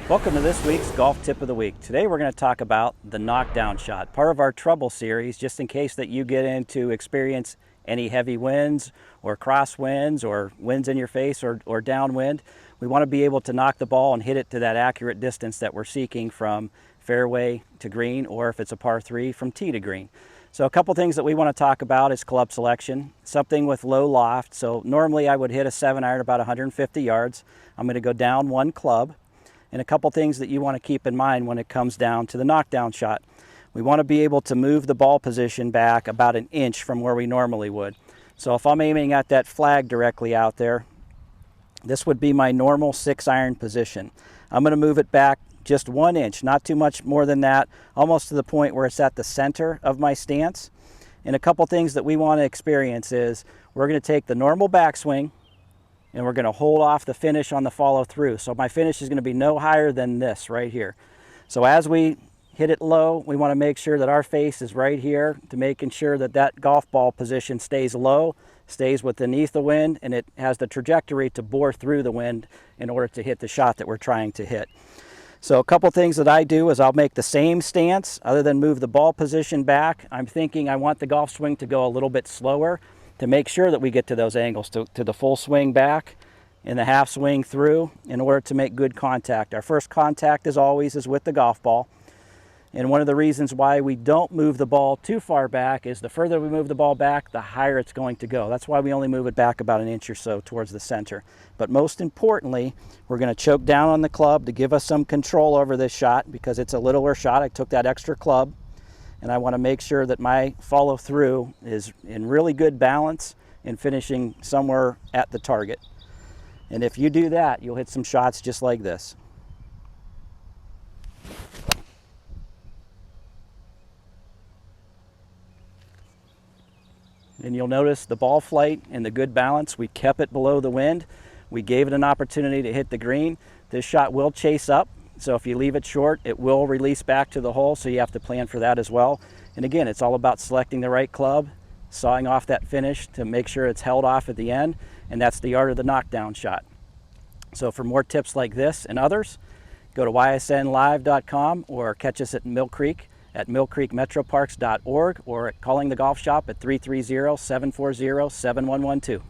Welcome to this week's Golf Tip of the Week. Today we're going to talk about the knockdown shot, part of our trouble series, just in case that you get into experience any heavy winds or crosswinds or winds in your face or downwind. We want to be able to knock the ball and hit it to that accurate distance that we're seeking from fairway to green, or if it's a par 3, from tee to green. So a couple things that we want to talk about is club selection, something with low loft. So normally I would hit a 7-iron about 150 yards. I'm going to go down one club. And a couple things that you want to keep in mind when it comes down to the knockdown shot. We want to be able to move the ball position back about an inch from where we normally would. So if I'm aiming at that flag directly out there, this would be my normal 6-iron position. I'm going to move it back just 1 inch, not too much more than that, almost to the point where it's at the center of my stance. And a couple things that we want to experience is we're going to take the normal backswing, and we're going to hold off the finish on the follow through. So my finish is going to be no higher than this right here. So as we hit it low, we want to make sure that our face is right here to making sure that that golf ball position stays low, stays underneath the wind, and it has the trajectory to bore through the wind in order to hit the shot that we're trying to hit. So a couple things that I do is I'll make the same stance other than move the ball position back. I'm thinking I want the golf swing to go a little bit slower to make sure that we get to those angles, to the full swing back and the half swing through in order to make good contact. Our first contact, as always, is with the golf ball. And one of the reasons why we don't move the ball too far back is the further we move the ball back, the higher it's going to go. That's why we only move it back about an inch or so towards the center. But most importantly, we're going to choke down on the club to give us some control over this shot because it's a littler shot. I took that extra club. And I want to make sure that my follow through is in really good balance and finishing somewhere at the target. And if you do that, you'll hit some shots just like this. And you'll notice the ball flight and the good balance. We kept it below the wind. We gave it an opportunity to hit the green. This shot will chase up. So if you leave it short, it will release back to the hole, so you have to plan for that as well. And again, it's all about selecting the right club, sawing off that finish to make sure it's held off at the end, and that's the art of the knockdown shot. So for more tips like this and others, go to ysnlive.com or catch us at Mill Creek at millcreekmetroparks.org or calling the golf shop at 330-740-7112.